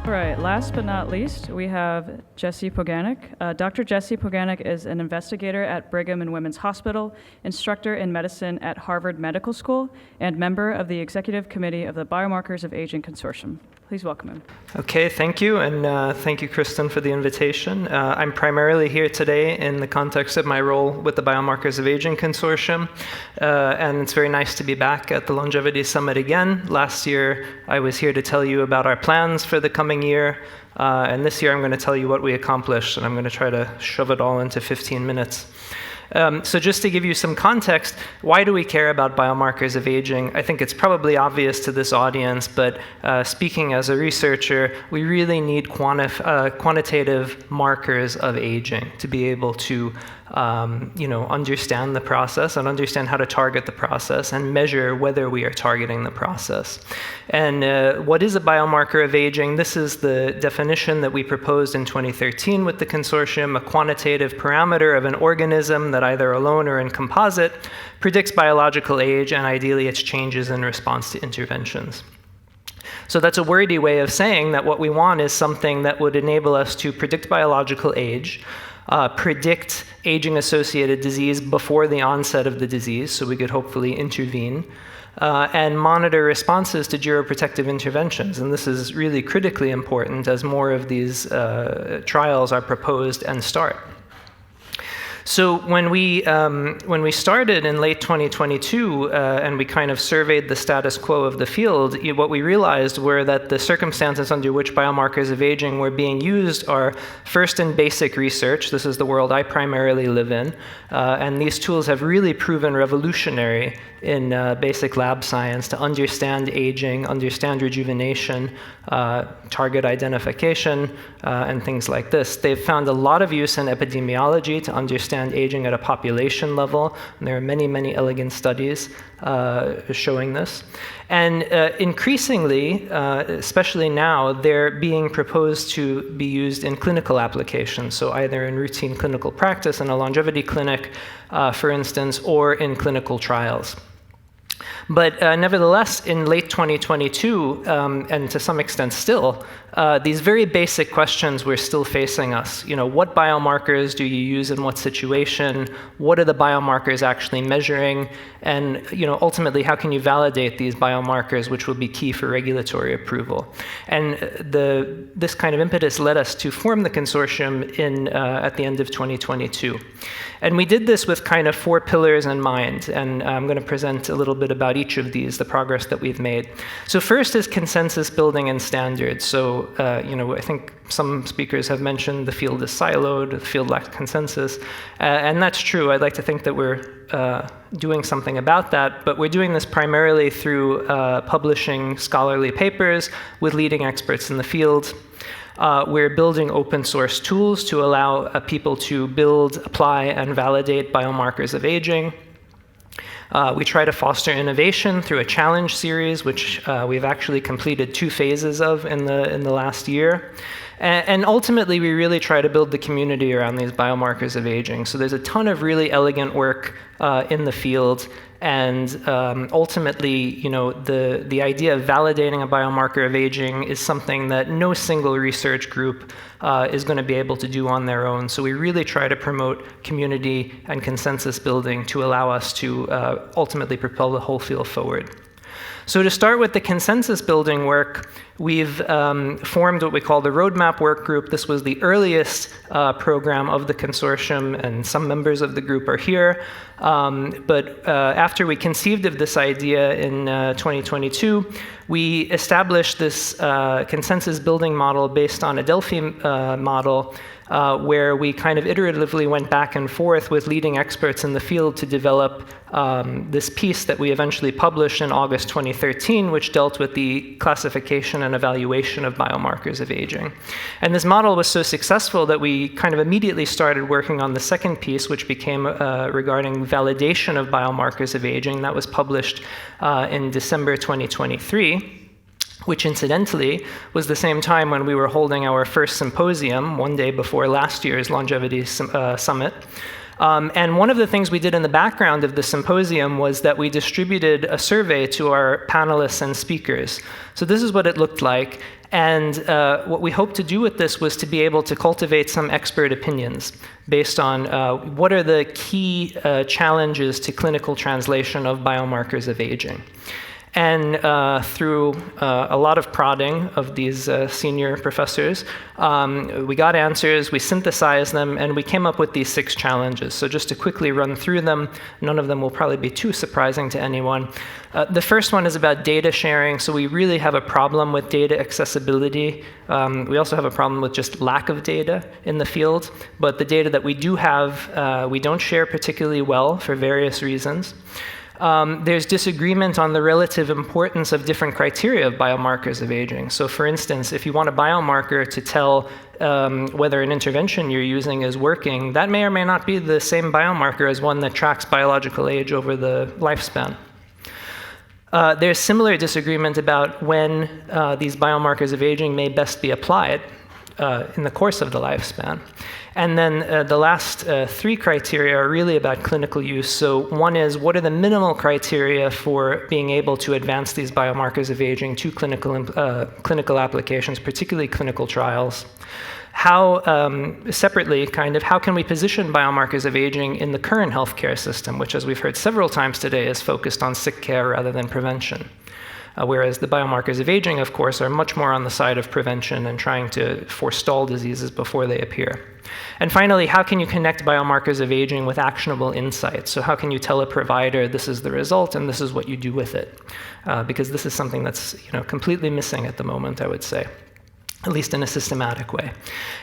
All right, last but not least, we have Jesse Poganik. Dr. Jesse Poganik is an investigator at Brigham and Women's Hospital, instructor in medicine at Harvard Medical School, and member of the executive committee of the Biomarkers of Aging Consortium. Please welcome him. Okay, thank you, and thank you, Kristen, for the invitation. I'm primarily here today in the context of my role with the Biomarkers of Aging Consortium, and it's very nice to be back at the Longevity Summit again. Last year, I was here to tell you about our plans for the coming year, and this year I'm going to tell you what we accomplished, and I'm going to try to shove it all into 15 minutes. So just to give you some context, why do we care about biomarkers of aging? I think it's probably obvious to this audience, but speaking as a researcher, we really need quantitative markers of aging to be able to understand the process and understand how to target the process and measure whether we are targeting the process. And what is a biomarker of aging? This is the definition that we proposed in 2013 with the consortium, a quantitative parameter of an organism that either alone or in composite predicts biological age and ideally its changes in response to interventions. So that's a wordy way of saying that what we want is something that would enable us to predict biological age, predict aging-associated disease before the onset of the disease, so we could hopefully intervene, and monitor responses to geroprotective interventions. And this is really critically important as more of these trials are proposed and start. So when we started in late 2022 and we kind of surveyed the status quo of the field, what we realized were that the circumstances under which biomarkers of aging were being used are first in basic research. This is the world I primarily live in. And these tools have really proven revolutionary in basic lab science to understand aging, understand rejuvenation, target identification, and things like this. They've found a lot of use in epidemiology to understand aging at a population level, and there are many, many elegant studies showing this. And increasingly, especially now, they're being proposed to be used in clinical applications, so either in routine clinical practice in a longevity clinic, for instance, or in clinical trials. But nevertheless, in late 2022, and to some extent still, these very basic questions were still facing us. What biomarkers do you use in what situation? What are the biomarkers actually measuring? And ultimately, how can you validate these biomarkers, which will be key for regulatory approval? And this kind of impetus led us to form the consortium at the end of 2022. And we did this with kind of 4 pillars in mind, and I'm going to present a little bit about each of these, the progress that we've made. So first is consensus building and standards. So, I think some speakers have mentioned the field is siloed, the field lacks consensus, and that's true. I'd like to think that we're doing something about that, but we're doing this primarily through publishing scholarly papers with leading experts in the field. We're building open source tools to allow people to build, apply, and validate biomarkers of aging. We try to foster innovation through a challenge series, which we've actually completed 2 phases of in the last year. And ultimately, we really try to build the community around these biomarkers of aging. So there's a ton of really elegant work in the field. And ultimately, the idea of validating a biomarker of aging is something that no single research group is going to be able to do on their own. So we really try to promote community and consensus building to allow us to ultimately propel the whole field forward. So to start with the consensus building work, we've formed what we call the Roadmap Work Group. This was the earliest program of the consortium, and some members of the group are here. But after we conceived of this idea in 2022, we established this consensus building model based on a Delphi model, where we kind of iteratively went back and forth with leading experts in the field to develop this piece that we eventually published in August 2013, which dealt with the classification and evaluation of biomarkers of aging. And this model was so successful that we kind of immediately started working on the second piece, which became regarding validation of biomarkers of aging. That was published in December 2023. Which incidentally was the same time when we were holding our first symposium, one day before last year's Longevity Summit. And one of the things we did in the background of the symposium was that we distributed a survey to our panelists and speakers. So this is what it looked like. And what we hoped to do with this was to be able to cultivate some expert opinions based on what are the key challenges to clinical translation of biomarkers of aging. And through a lot of prodding of these senior professors, we got answers, we synthesized them, and we came up with these 6 challenges. So just to quickly run through them, none of them will probably be too surprising to anyone. The first one is about data sharing. So we really have a problem with data accessibility. We also have a problem with just lack of data in the field. But the data that we do have, we don't share particularly well for various reasons. There's disagreement on the relative importance of different criteria of biomarkers of aging. So for instance, if you want a biomarker to tell whether an intervention you're using is working, that may or may not be the same biomarker as one that tracks biological age over the lifespan. There's similar disagreement about when these biomarkers of aging may best be applied in the course of the lifespan. And then the last 3 criteria are really about clinical use. So one is, what are the minimal criteria for being able to advance these biomarkers of aging to clinical applications, particularly clinical trials? How, separately, how can we position biomarkers of aging in the current healthcare system, which, as we've heard several times today, is focused on sick care rather than prevention? Whereas the biomarkers of aging, of course, are much more on the side of prevention and trying to forestall diseases before they appear. And finally, how can you connect biomarkers of aging with actionable insights? So how can you tell a provider, this is the result and this is what you do with it? Because this is something that's completely missing at the moment, I would say, at least in a systematic way.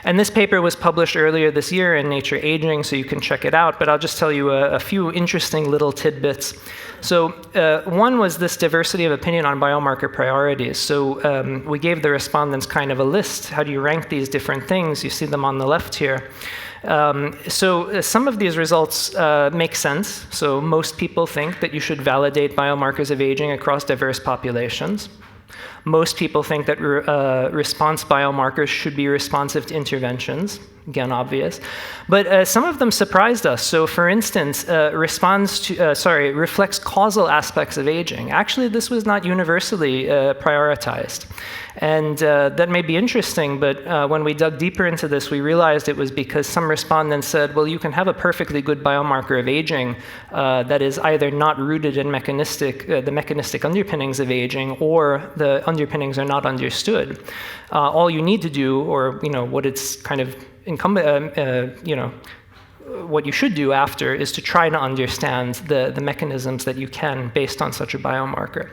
And this paper was published earlier this year in Nature Aging, so you can check it out, but I'll just tell you a few interesting little tidbits. So one was this diversity of opinion on biomarker priorities. So we gave the respondents kind of a list. How do you rank these different things? You see them on the left here. So some of these results make sense. So most people think that you should validate biomarkers of aging across diverse populations. Most people think that response biomarkers should be responsive to interventions. Again, obvious. But some of them surprised us. So for instance, reflects causal aspects of aging. Actually, this was not universally prioritized. And that may be interesting, but when we dug deeper into this, we realized it was because some respondents said, well, you can have a perfectly good biomarker of aging that is either not rooted in the mechanistic underpinnings of aging, or the underpinnings are not understood. All you need to do, or what it's kind of what you should do after, is to try to understand the mechanisms that you can based on such a biomarker.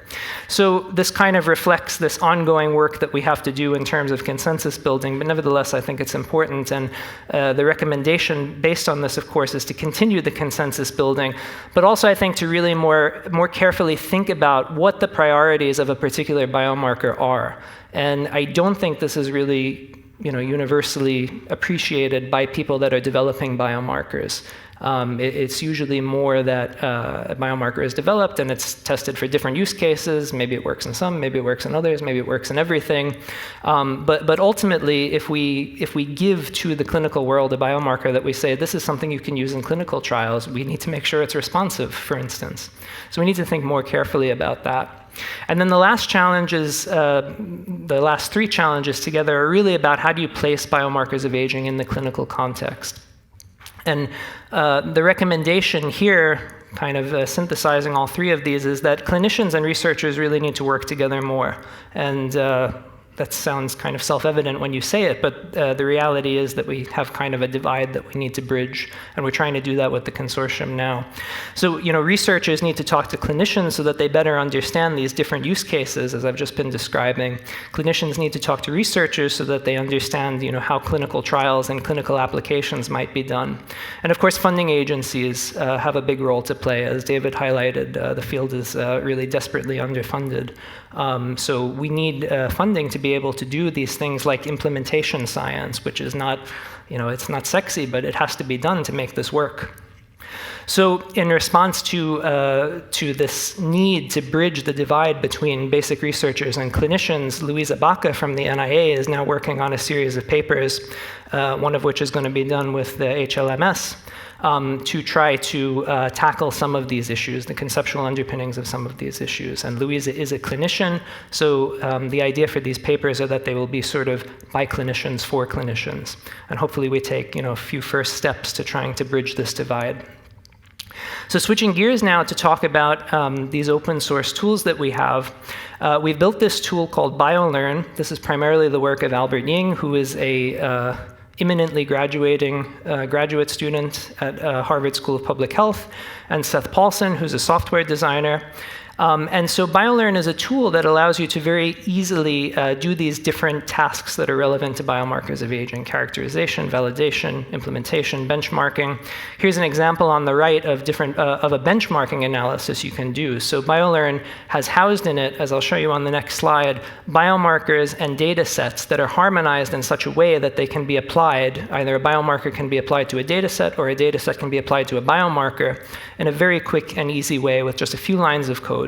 So this kind of reflects this ongoing work that we have to do in terms of consensus building, but nevertheless, I think it's important. And the recommendation based on this, of course, is to continue the consensus building, but also I think to really more carefully think about what the priorities of a particular biomarker are. And I don't think this is really universally appreciated by people that are developing biomarkers. It's usually more that a biomarker is developed and it's tested for different use cases. Maybe it works in some, maybe it works in others, maybe it works in everything. But ultimately, if we give to the clinical world a biomarker that we say, this is something you can use in clinical trials, we need to make sure it's responsive, for instance. So we need to think more carefully about that. And then the last challenges, the last 3 challenges together are really about how do you place biomarkers of aging in the clinical context. And the recommendation here, kind of synthesizing all 3 of these, is that clinicians and researchers really need to work together more. And that sounds kind of self-evident when you say it, but the reality is that we have kind of a divide that we need to bridge, and we're trying to do that with the consortium now. So, researchers need to talk to clinicians so that they better understand these different use cases, as I've just been describing. Clinicians need to talk to researchers so that they understand, how clinical trials and clinical applications might be done. And of course, funding agencies have a big role to play. As David highlighted, the field is really desperately underfunded. So we need funding to be able to do these things like implementation science, which is not, it's not sexy, but it has to be done to make this work. So in response to this need to bridge the divide between basic researchers and clinicians, Louisa Baca from the NIA is now working on a series of papers, one of which is going to be done with the HLMS, to try to tackle some of these issues, the conceptual underpinnings of some of these issues. And Louisa is a clinician, so the idea for these papers are that they will be sort of by clinicians for clinicians. And hopefully we take a few first steps to trying to bridge this divide. So switching gears now to talk about these open source tools that we have. We've built this tool called BioLearn. This is primarily the work of Albert Ying, who is a imminently graduating graduate student at Harvard School of Public Health, and Seth Paulson, who's a software designer. And so BioLearn is a tool that allows you to very easily do these different tasks that are relevant to biomarkers of aging: characterization, validation, implementation, benchmarking. Here's an example on the right of a benchmarking analysis you can do. So BioLearn has housed in it, as I'll show you on the next slide, biomarkers and data sets that are harmonized in such a way that they can be applied. Either a biomarker can be applied to a data set, or a data set can be applied to a biomarker in a very quick and easy way with just a few lines of code.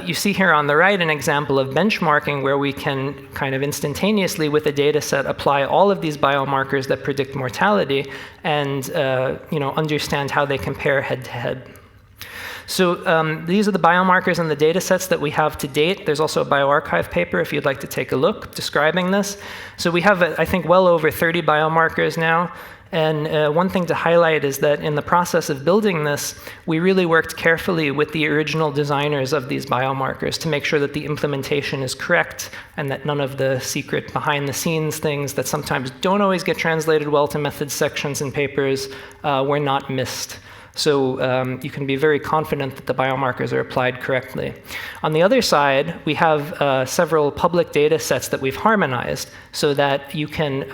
You see here on the right an example of benchmarking where we can kind of instantaneously with a data set apply all of these biomarkers that predict mortality and understand how they compare head to head. So these are the biomarkers and the data sets that we have to date. There's also a bioRxiv paper if you'd like to take a look describing this. So we have, I think, well over 30 biomarkers now. And one thing to highlight is that in the process of building this, we really worked carefully with the original designers of these biomarkers to make sure that the implementation is correct and that none of the secret behind-the-scenes things that sometimes don't always get translated well to methods sections in papers were not missed. So you can be very confident that the biomarkers are applied correctly. On the other side, we have several public data sets that we've harmonized so that you can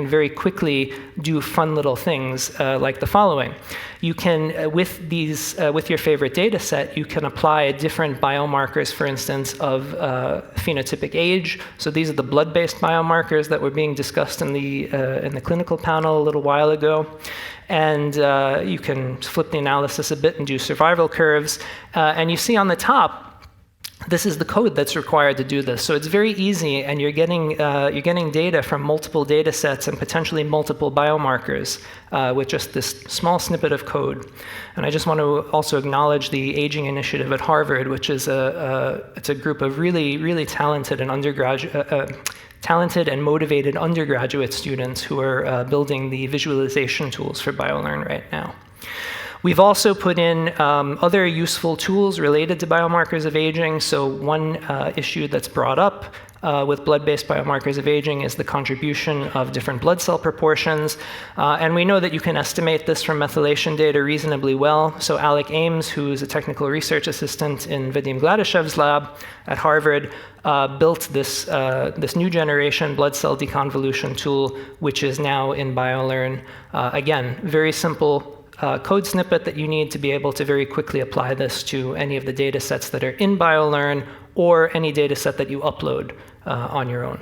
very quickly do fun little things like the following. You can, with your favorite data set, you can apply different biomarkers, for instance, of phenotypic age. So these are the blood-based biomarkers that were being discussed in the clinical panel a little while ago. And you can flip the analysis a bit and do survival curves. And you see on the top, this is the code that's required to do this. So it's very easy, and you're getting data from multiple data sets and potentially multiple biomarkers with just this small snippet of code. And I just want to also acknowledge the Aging Initiative at Harvard, which is it's a group of really, really talented and motivated undergraduate students who are building the visualization tools for BioLearn right now. We've also put in other useful tools related to biomarkers of aging. So one issue that's brought up with blood-based biomarkers of aging is the contribution of different blood cell proportions. And we know that you can estimate this from methylation data reasonably well. So Alec Ames, who's a technical research assistant in Vadim Gladishev's lab at Harvard, built this new generation blood cell deconvolution tool, which is now in BioLearn. Again, very simple code snippet that you need to be able to very quickly apply this to any of the data sets that are in BioLearn or any data set that you upload on your own.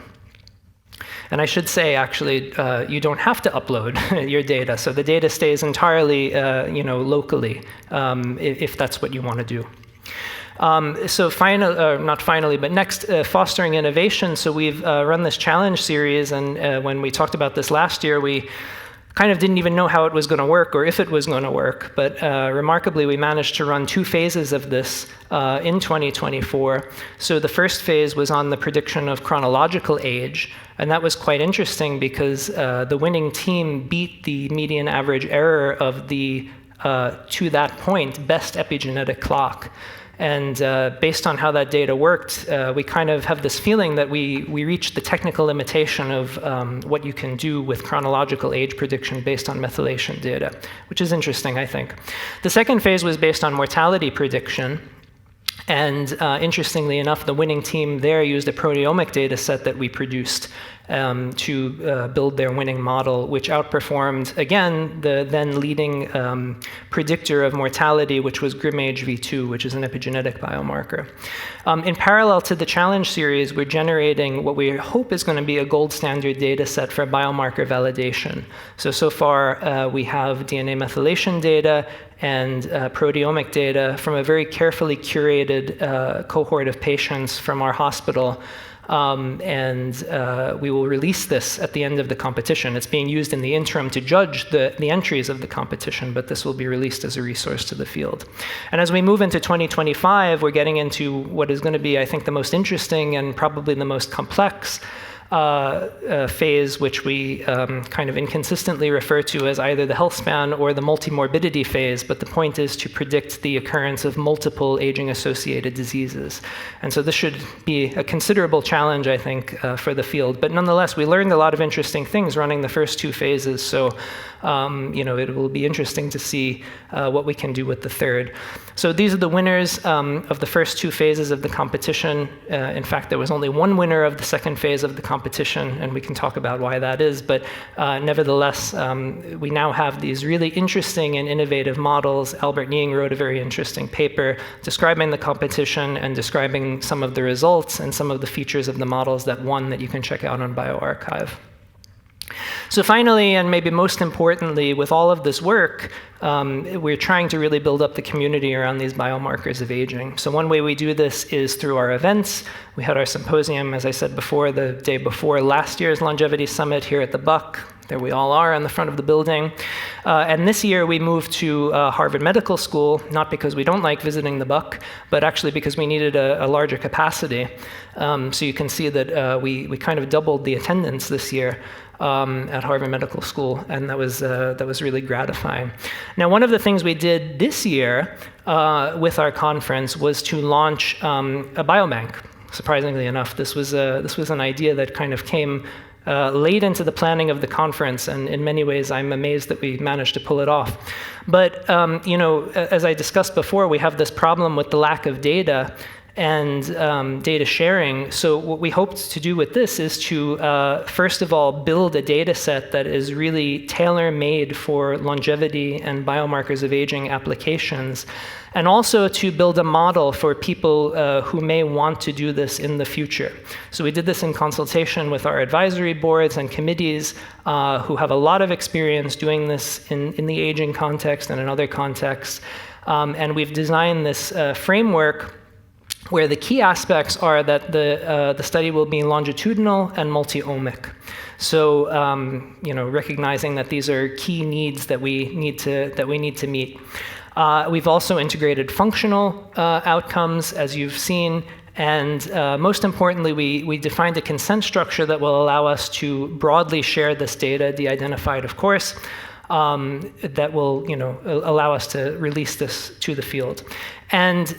And I should say, actually, you don't have to upload your data. So the data stays entirely locally if that's what you want to do. So not finally, but next, fostering innovation. So we've run this challenge series, and when we talked about this last year, we kind of didn't even know how it was going to work or if it was going to work. But remarkably, we managed to run 2 phases of this in 2024. So the first phase was on the prediction of chronological age. And that was quite interesting because the winning team beat the median average error of the, to that point, best epigenetic clock. And based on how that data worked, we kind of have this feeling that we reached the technical limitation of what you can do with chronological age prediction based on methylation data, which is interesting, I think. The second phase was based on mortality prediction. And interestingly enough, the winning team there used a proteomic data set that we produced to build their winning model, which outperformed, again, the then leading predictor of mortality, which was GrimAge V2, which is an epigenetic biomarker. In parallel to the challenge series, we're generating what we hope is going to be a gold standard data set for biomarker validation. So far, we have DNA methylation data and proteomic data from a very carefully curated cohort of patients from our hospital. We will release this at the end of the competition. It's being used in the interim to judge the entries of the competition, but this will be released as a resource to the field. And as we move into 2025, we're getting into what is going to be, I think, the most interesting and probably the most complex phase, which we kind of inconsistently refer to as either the health span or the multimorbidity phase, but the point is to predict the occurrence of multiple aging-associated diseases. And so this should be a considerable challenge, I think, for the field. But nonetheless, we learned a lot of interesting things running the first two phases, so it will be interesting to see what we can do with the third. So these are the winners of the first two phases of the competition. In fact, there was only one winner of the second phase of the competition, and we can talk about why that is. But nevertheless, we now have these really interesting and innovative models. Albert Nying wrote a very interesting paper describing the competition and describing some of the results and some of the features of the models that won that you can check out on bioRxiv. So finally, and maybe most importantly, with all of this work, we're trying to really build up the community around these biomarkers of aging. So one way we do this is through our events. We had our symposium, as I said before, the day before last year's Longevity Summit here at the Buck. There we all are on the front of the building. And this year we moved to Harvard Medical School, not because we don't like visiting the Buck, but actually because we needed a larger capacity. So you can see that we kind of doubled the attendance this year at Harvard Medical School, and that was really gratifying. Now, one of the things we did this year with our conference was to launch a biobank. Surprisingly enough, this was an idea that kind of came late into the planning of the conference, and in many ways, I'm amazed that we managed to pull it off. But as I discussed before, we have this problem with the lack of data and data sharing. So what we hoped to do with this is to, first of all, build a data set that is really tailor-made for longevity and biomarkers of aging applications, and also to build a model for people who may want to do this in the future. So we did this in consultation with our advisory boards and committees who have a lot of experience doing this in the aging context and in other contexts. And we've designed this framework where the key aspects are that the study will be longitudinal and multi-omic. So, recognizing that these are key needs that we need to meet. We've also integrated functional outcomes, as you've seen, and most importantly, we defined a consent structure that will allow us to broadly share this data, de-identified, of course, that will, allow us to release this to the field. And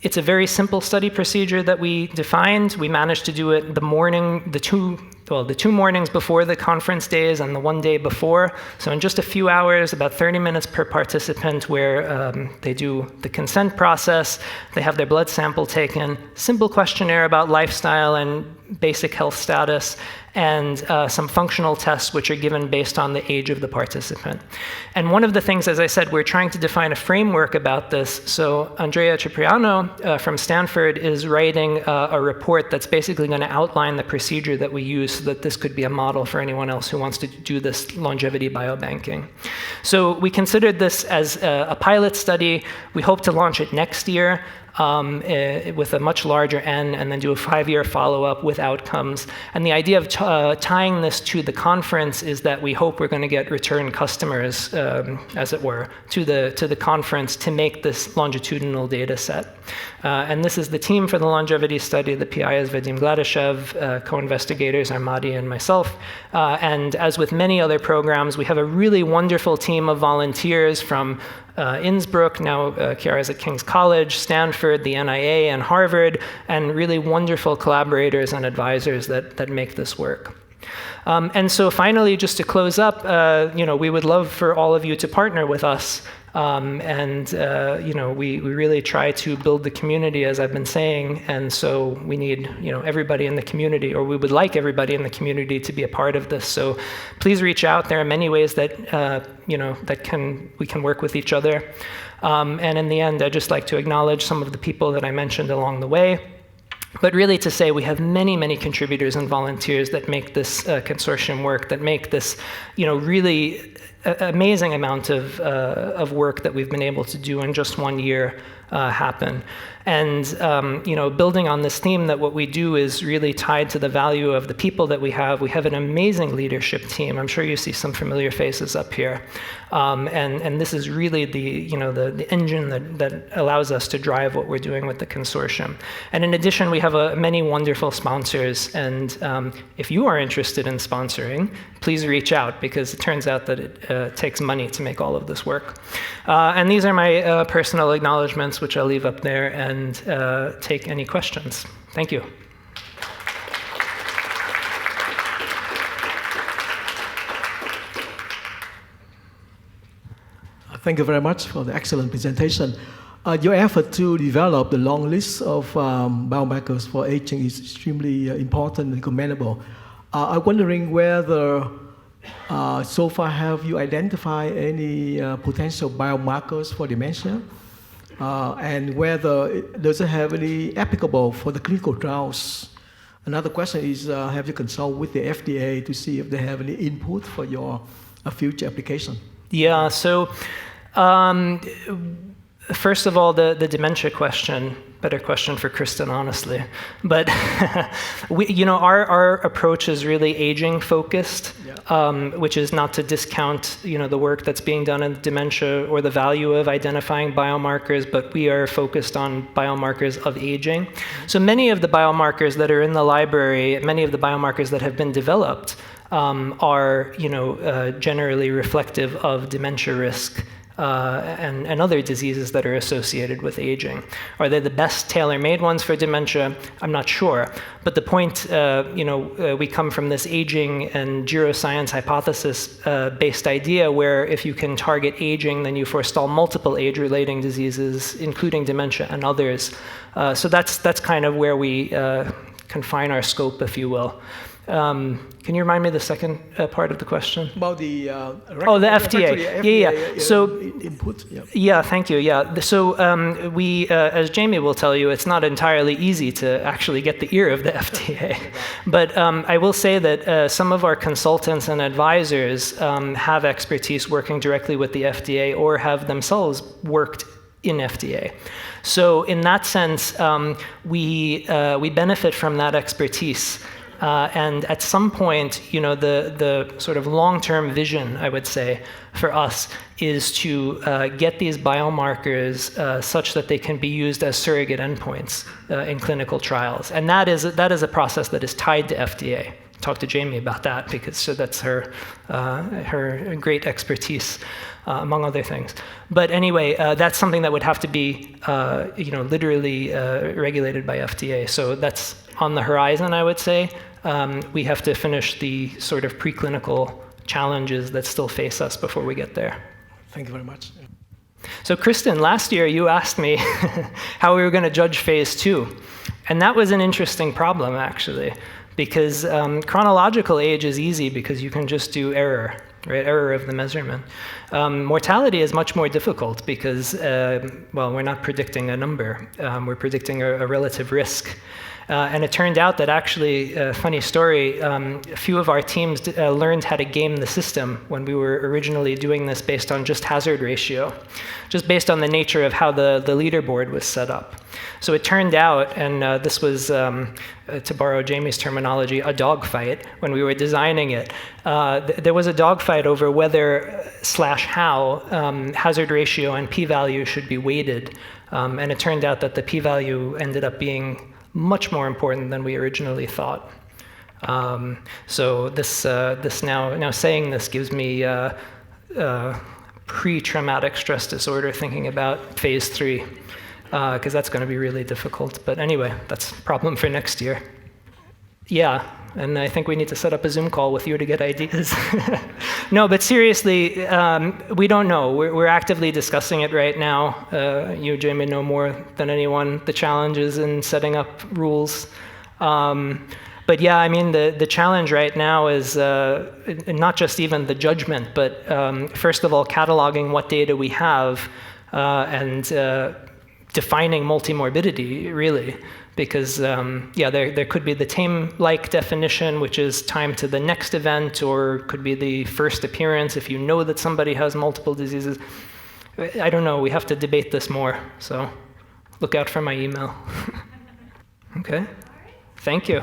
it's a very simple study procedure that we defined. We managed to do it the two mornings before the conference days and the one day before. So in just a few hours, about 30 minutes per participant, where they do the consent process, they have their blood sample taken, simple questionnaire about lifestyle and basic health status, and some functional tests which are given based on the age of the participant. And one of the things, as I said, we're trying to define a framework about this. So Andrea Cipriano from Stanford is writing a report that's basically going to outline the procedure that we use so that this could be a model for anyone else who wants to do this longevity biobanking. So we considered this as a pilot study. We hope to launch it next year. With a much larger N, and then do a 5-year follow-up with outcomes. And the idea of tying this to the conference is that we hope we're going to get return customers, as it were, to the conference to make this longitudinal data set. And this is the team for the longevity study. The PI is Vadim Gladyshev, co-investigators are Madi and myself. And as with many other programs, we have a really wonderful team of volunteers from Innsbruck, now Chiara's at King's College, Stanford, the NIA, and Harvard, and really wonderful collaborators and advisors that make this work. And so finally, just to close up, we would love for all of you to partner with us. We really try to build the community, as I've been saying, and so we need, everybody in the community, or we would like everybody in the community to be a part of this. So please reach out. There are many ways that, we can work with each other. And in the end, I'd just like to acknowledge some of the people that I mentioned along the way. But really to say we have many, many contributors and volunteers that make this consortium work, that make this, really amazing amount of work that we've been able to do in just 1 year happen. And building on this theme that what we do is really tied to the value of the people that we have. We have an amazing leadership team. I'm sure you see some familiar faces up here. And this is really the engine that allows us to drive what we're doing with the consortium. And in addition, we have many wonderful sponsors. And if you are interested in sponsoring, please reach out, because it turns out that it takes money to make all of this work. And these are my personal acknowledgments, which I'll leave up there, and take any questions. Thank you. Thank you very much for the excellent presentation. Your effort to develop the long list of biomarkers for aging is extremely important and commendable. I'm wondering whether so far have you identified any potential biomarkers for dementia, and whether does it have any applicable for the clinical trials? Another question is, have you consulted with the FDA to see if they have any input for your future application? Yeah, so first of all, the dementia question, better question for Kristen, honestly. But our approach is really aging focused, which is not to discount the work that's being done in dementia or the value of identifying biomarkers, but we are focused on biomarkers of aging. So many of the biomarkers that are in the library, many of the biomarkers that have been developed are generally reflective of dementia risk. And other diseases that are associated with aging. Are they the best tailor-made ones for dementia? I'm not sure. But the point, we come from this aging and geroscience hypothesis-based idea where if you can target aging, then you forestall multiple age-relating diseases, including dementia and others. So that's kind of where we confine our scope, if you will. Can you remind me the second part of the question? About the the FDA. Yeah. So input. Yeah, thank you. Yeah. So we, as Jamie will tell you, it's not entirely easy to actually get the ear of the FDA. But I will say that some of our consultants and advisors have expertise working directly with the FDA or have themselves worked in FDA. So in that sense, we benefit from that expertise. And at some point, the sort of long-term vision, I would say, for us is to get these biomarkers such that they can be used as surrogate endpoints in clinical trials. And that is a process that is tied to FDA. Talk to Jamie about that, because that's her great expertise, among other things. But anyway, that's something that would have to be literally regulated by FDA. So that's on the horizon, I would say. We have to finish the sort of preclinical challenges that still face us before we get there. Thank you very much. So Kristen, last year you asked me how we were going to judge phase 2. And that was an interesting problem, actually, because chronological age is easy because you can just do error, right? Error of the measurement. Mortality is much more difficult because, we're not predicting a number. We're predicting a relative risk. And it turned out that actually, funny story, a few of our teams learned how to game the system when we were originally doing this based on just hazard ratio, just based on the nature of how the leaderboard was set up. So it turned out, and this was, to borrow Jamie's terminology, a dogfight when we were designing it. There was a dogfight over whether/how hazard ratio and p-value should be weighted. And it turned out that the p-value ended up being much more important than we originally thought. So this now saying this gives me pre-traumatic stress disorder thinking about phase 3, because that's going to be really difficult. But anyway, that's a problem for next year. Yeah, and I think we need to set up a Zoom call with you to get ideas. No, but seriously, we don't know. We're actively discussing it right now. You, Jamie, know more than anyone the challenges in setting up rules. But yeah, I mean, the challenge right now is not just even the judgment, but first of all, cataloging what data we have and defining multimorbidity, really, because there could be the tame-like definition, which is time to the next event, or could be the first appearance if you know that somebody has multiple diseases. I don't know, we have to debate this more, so look out for my email. Okay, thank you.